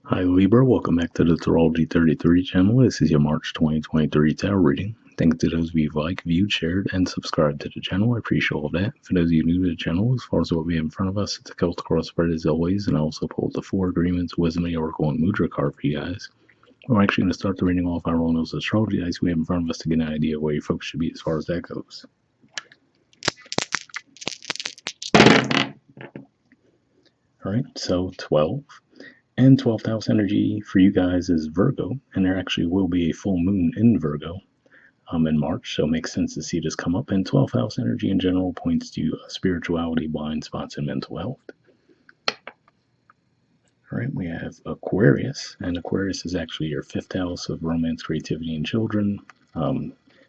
Hi Libra, welcome back to the Astrology 33 channel. This is your March 2023 tarot reading. Thanks to those of you who viewed, shared, and subscribed to the channel. I appreciate all of that. For those of you new to the channel, as far as what we have in front of us, it's a Celtic crossbreed as always, and I also pulled the 4 agreements, wisdom, the oracle, and mudra card for you guys. We're actually going to start the reading off by rolling those astrology dice we have in front of us to get an idea of where your folks should be as far as that goes. Alright, so 12. And 12th house energy for you guys is Virgo, and there actually will be a full moon in Virgo in March, so it makes sense to see this come up. And 12th house energy in general points to spirituality, blind spots, and mental health. All right, we have Aquarius, and Aquarius is actually your 5th house of romance, creativity, and children.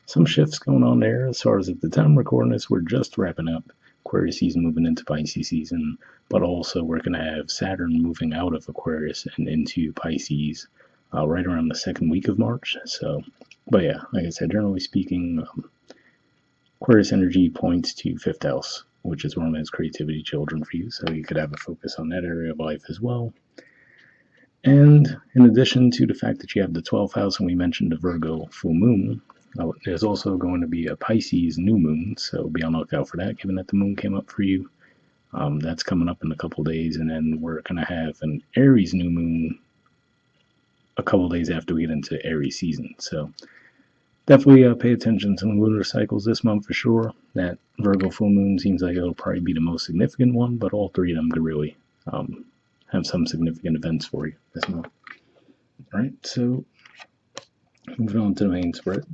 Some shifts going on there as far as at the time of recording this, we're just wrapping up Aquarius season, moving into Pisces season, but also we're going to have Saturn moving out of Aquarius and into Pisces right around the second week of March. So, but yeah, like I said, generally speaking, Aquarius energy points to 5th house, which is romance, creativity, children for you. So you could have a focus on that area of life as well. And in addition to the fact that you have the 12th house, and we mentioned the Virgo full moon, there's also going to be a Pisces new moon, so be on the lookout for that, given that the moon came up for you. That's coming up in a couple days, and then we're going to have an Aries new moon a couple days after we get into Aries season. So definitely pay attention to the lunar cycles this month for sure. That Virgo full moon seems like it'll probably be the most significant one, but all three of them could really have some significant events for you this month. All right, so moving on to the main spread.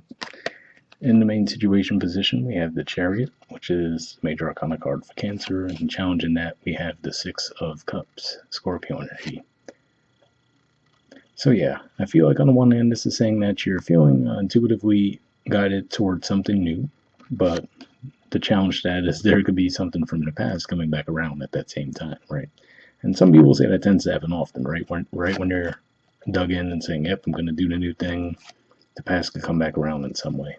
In the main situation position, we have the Chariot, which is major arcana card for Cancer, and challenging that, we have the 6 of Cups, Scorpio energy. So yeah, I feel like on the one hand, this is saying that you're feeling intuitively guided towards something new, but the challenge to that is there could be something from the past coming back around at that same time, right? And some people say that tends to happen often, right? When they're dug in and saying, yep, I'm going to do the new thing, the past could come back around in some way.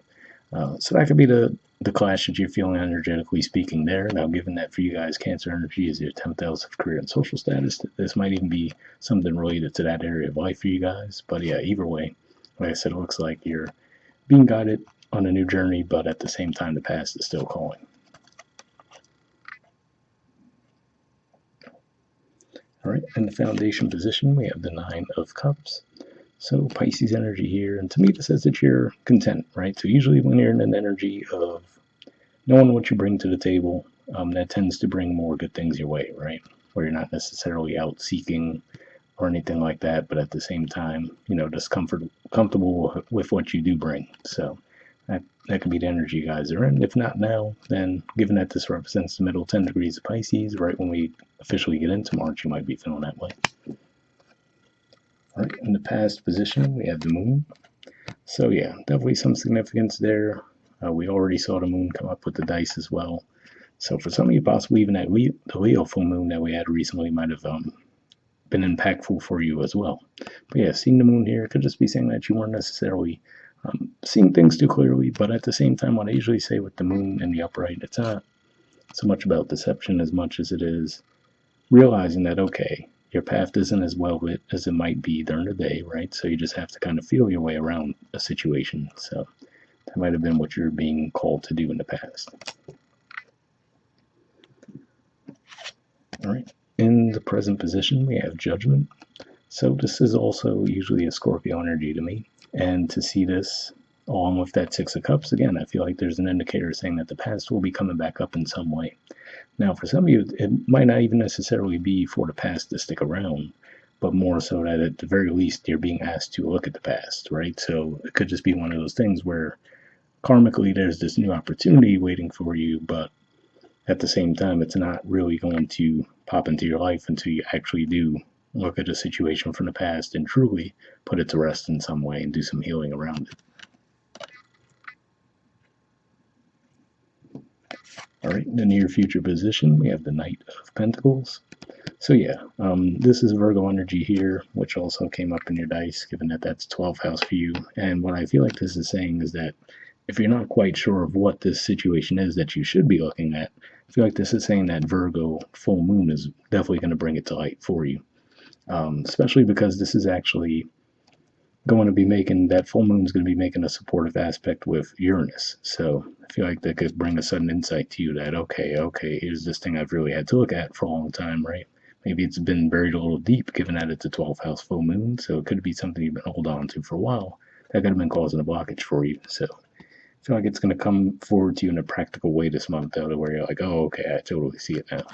So that could be the clash that you're feeling energetically speaking there. Now, given that for you guys, Cancer energy is your 10th house of career and social status, this might even be something related to that area of life for you guys. But yeah, either way, like I said, it looks like you're being guided on a new journey, but at the same time, the past is still calling. All right, in the foundation position, we have the 9 of Cups. So Pisces energy here, and to me this says that you're content, right? So usually when you're in an energy of knowing what you bring to the table, that tends to bring more good things your way, right? Where you're not necessarily out seeking or anything like that, but at the same time, just comfortable with what you do bring. So that could be the energy you guys are in. If not now, then given that this represents the middle 10 degrees of Pisces, right when we officially get into March, you might be feeling that way. All right, in the past position, we have the moon. So yeah, definitely some significance there. We already saw the moon come up with the dice as well. So for some of you, possibly even the Leo full moon that we had recently might have been impactful for you as well. But yeah, seeing the moon here could just be saying that you weren't necessarily seeing things too clearly, but at the same time, what I usually say with the moon in the upright, it's not so much about deception as much as it is realizing that, okay, your path isn't as well lit as it might be during the day, right? So you just have to kind of feel your way around a situation. So that might have been what you're being called to do in the past. All right. In the present position, we have Judgment. So this is also usually a Scorpio energy to me. And to see this along with that 6 of Cups, again, I feel like there's an indicator saying that the past will be coming back up in some way. Now, for some of you, it might not even necessarily be for the past to stick around, but more so that at the very least you're being asked to look at the past, right? So it could just be one of those things where karmically there's this new opportunity waiting for you, but at the same time it's not really going to pop into your life until you actually do look at a situation from the past and truly put it to rest in some way and do some healing around it. All right, in the near future position, we have the Knight of Pentacles. So yeah, this is Virgo energy here, which also came up in your dice, given that that's 12th house for you. And what I feel like this is saying is that if you're not quite sure of what this situation is that you should be looking at, I feel like this is saying that Virgo full moon is definitely going to bring it to light for you. especially because this is actually going to be making that full moon is going to be making a supportive aspect with Uranus. So I feel like that could bring a sudden insight to you that okay, here's this thing I've really had to look at for a long time, right? Maybe it's been buried a little deep, given that it's a 12th house full moon. So it could be something you've been holding on to for a while that could have been causing a blockage for you. So I feel like it's going to come forward to you in a practical way this month, though, where you're like, oh, okay, I totally see it now.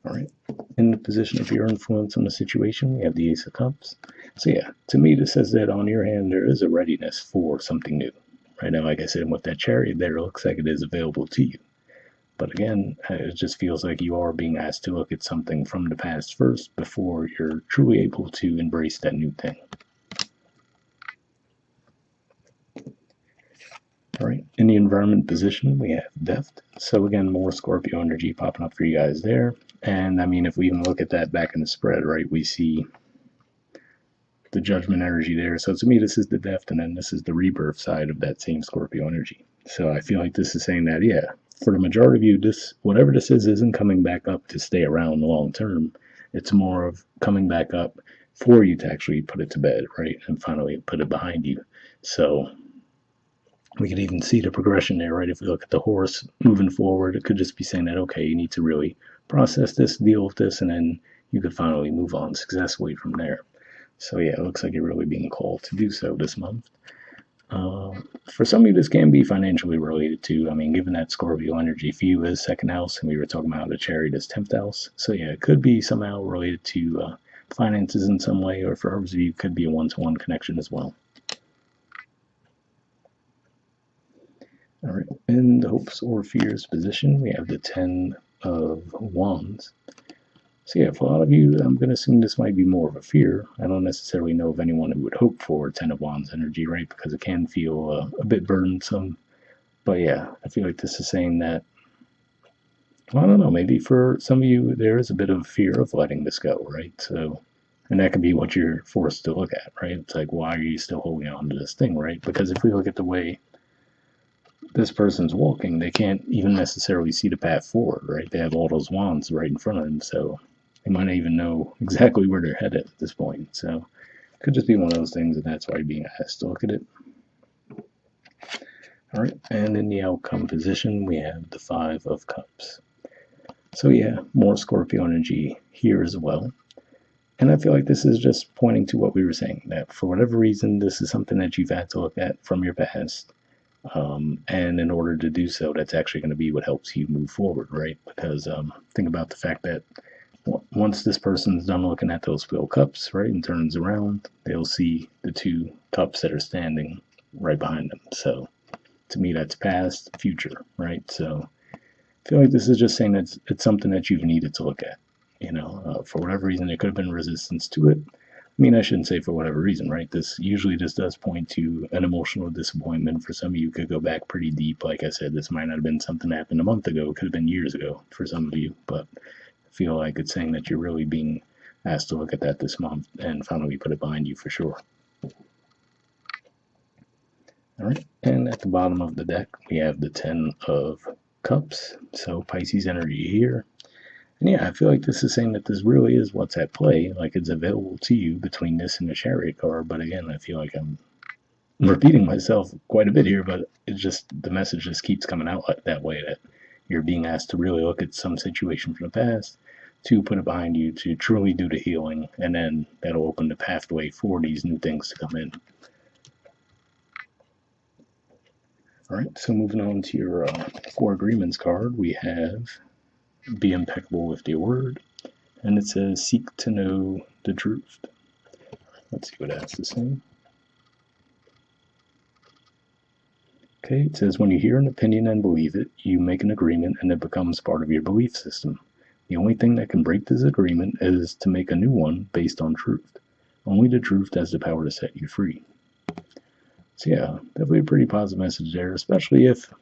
All right. In the position of your influence on the situation, we have the Ace of Cups. So yeah, to me, this says that on your hand, there is a readiness for something new. Right now, like I said, with that Chariot there, it looks like it is available to you. But again, it just feels like you are being asked to look at something from the past first before you're truly able to embrace that new thing. All right, in the environment position, we have Death. So again, more Scorpio energy popping up for you guys there. And I mean, if we even look at that back in the spread, right, we see the Judgment energy there. So to me, this is the Death, and then this is the rebirth side of that same Scorpio energy. So I feel like this is saying that, yeah, for the majority of you, this whatever this is isn't coming back up to stay around long term. It's more of coming back up for you to actually put it to bed, right, and finally put it behind you. So we could even see the progression there, right? If we look at the horse moving forward, it could just be saying that, okay, you need to really process this, deal with this, and then you could finally move on successfully from there. So yeah, it looks like you're really being called to do so this month. For some of you, this can be financially related to, I mean, given that Scorpio energy for you is second house, and we were talking about the Chariot as 10th house. So yeah, it could be somehow related to finances in some way, or for others of you, it could be a one-to-one connection as well. All right, in the hopes or fears position, we have the 10 of Wands. So yeah, for a lot of you, I'm going to assume this might be more of a fear. I don't necessarily know of anyone who would hope for 10 of Wands energy, right? Because it can feel a bit burdensome. But yeah, I feel like this is saying that, well, I don't know, maybe for some of you, there is a bit of fear of letting this go, right? So, and that could be what you're forced to look at, right? It's like, why are you still holding on to this thing, right? Because if we look at the way this person's walking, they can't even necessarily see the path forward, right? They have all those wands right in front of them, so they might not even know exactly where they're headed at this point. So it could just be one of those things, and that's why you're being asked to look at it. All right, and in the outcome position, we have the Five of Cups. So yeah, more Scorpio energy here as well. And I feel like this is just pointing to what we were saying, that for whatever reason, this is something that you've had to look at from your past. And in order to do so, that's actually going to be what helps you move forward, right? Because think about the fact that once this person's done looking at those filled cups, right, and turns around, they'll see the two cups that are standing right behind them. So to me, that's past, future, right? So I feel like this is just saying that it's something that you've needed to look at. For whatever reason, there could have been resistance to it. I mean, I shouldn't say for whatever reason, right? This does point to an emotional disappointment. For some of you, it could go back pretty deep. Like I said, this might not have been something that happened a month ago. It could have been years ago for some of you. But I feel like it's saying that you're really being asked to look at that this month and finally put it behind you for sure. All right, and at the bottom of the deck, we have the 10 of Cups. So Pisces energy here. And yeah, I feel like this is saying that this really is what's at play. Like it's available to you between this and the Chariot card. But again, I feel like I'm repeating myself quite a bit here, but it's just the message just keeps coming out like that way, that you're being asked to really look at some situation from the past, to put it behind you, to truly do the healing, and then that'll open the pathway for these new things to come in. All right, so moving on to your Four Agreements card, we have Be Impeccable with your word, and it says Seek to know the truth. Let's see what it has to say. Okay, it says when you hear an opinion and believe it, you make an agreement and it becomes part of your belief system. The only thing that can break this agreement is to make a new one based on truth. Only the truth has the power to set you free. So yeah, definitely a pretty positive message there, especially if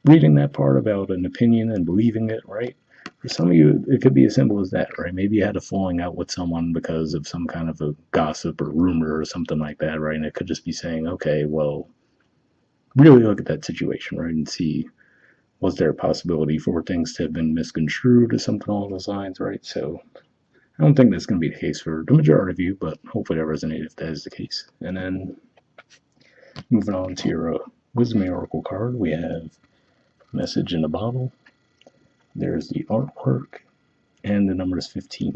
reading that part about an opinion and believing it, right? For some of you, it could be as simple as that, right? Maybe you had a falling out with someone because of some kind of a gossip or rumor or something like that, right? And it could just be saying, okay, well, really look at that situation, right? And see was there a possibility for things to have been misconstrued or something along those lines, right? So I don't think that's going to be the case for the majority of you, but hopefully that resonates if that is the case. And then moving on to your Wisdom Oracle card, we have Message in a Bottle. There's the artwork, and the number is 15.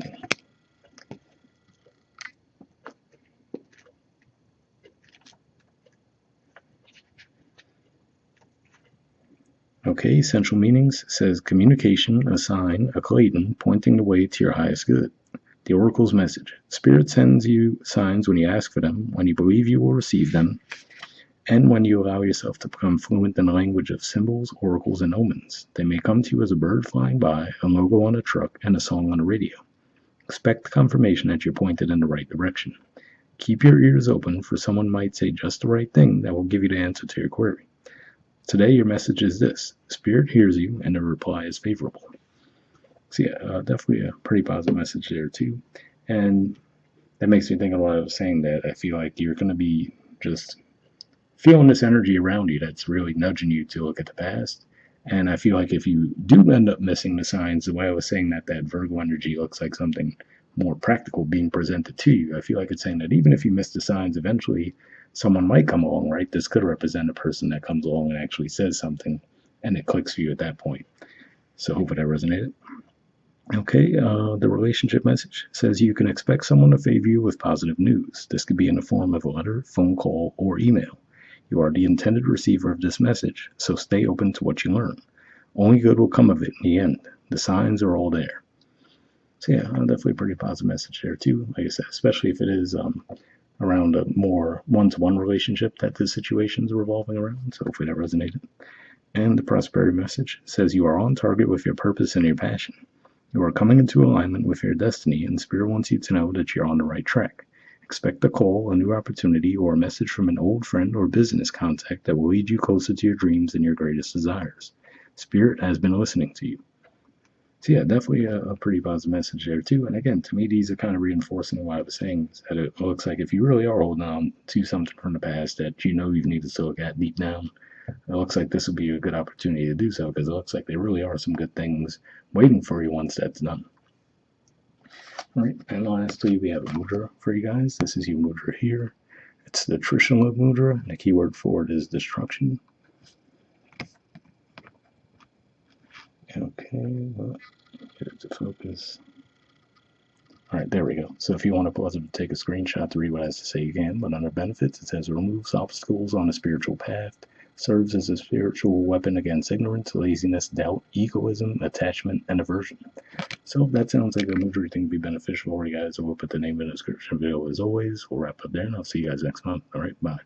Okay, essential meanings says communication, a sign, a Clayton, pointing the way to your highest good. The Oracle's message. Spirit sends you signs when you ask for them, when you believe you will receive them, and when you allow yourself to become fluent in the language of symbols, oracles, and omens. They may come to you as a bird flying by, a logo on a truck, and a song on the radio. Expect confirmation that you're pointed in the right direction. Keep your ears open, for someone might say just the right thing that will give you the answer to your query. Today, your message is this: Spirit hears you, and the reply is favorable. So yeah, definitely a pretty positive message there too. And that makes me think of what I was saying, that I feel like you're going to be just feeling this energy around you that's really nudging you to look at the past. And I feel like if you do end up missing the signs, the way I was saying that Virgo energy looks like something more practical being presented to you, I feel like it's saying that even if you miss the signs, eventually someone might come along, right? This could represent a person that comes along and actually says something, and it clicks for you at that point. So hopefully that resonated. Okay, the relationship message says you can expect someone to favor you with positive news. This could be in the form of a letter, phone call, or email. You are the intended receiver of this message, so stay open to what you learn. Only good will come of it in the end. The signs are all there. So yeah, definitely a pretty positive message there too. Like I said, especially if it is around a more one-to-one relationship that the situation's revolving around. So hopefully that resonated. And the prosperity message says you are on target with your purpose and your passion. You are coming into alignment with your destiny, and Spirit wants you to know that you're on the right track. Expect a call, a new opportunity, or a message from an old friend or business contact that will lead you closer to your dreams and your greatest desires. Spirit has been listening to you. So yeah, definitely a pretty positive message there too. And again, to me, these are kind of reinforcing what I was saying, that it looks like if you really are holding on to something from the past that you know you've needed to look at deep down, it looks like this would be a good opportunity to do so, because it looks like there really are some good things waiting for you once that's done. All right, and lastly, we have a mudra for you guys. This is your mudra here. It's the Trishula mudra, and the keyword for it is destruction. Okay, well, get it to focus. All right, there we go. So if you want to pause it to take a screenshot to read what it has to say, you can. But under benefits, it says removes obstacles on a spiritual path, serves as a spiritual weapon against ignorance, laziness, doubt, egoism, attachment, and aversion. So if that sounds like a mudra you think would be beneficial for you guys, we'll put the name in the description video as always. We'll wrap up there, and I'll see you guys next month. All right, bye.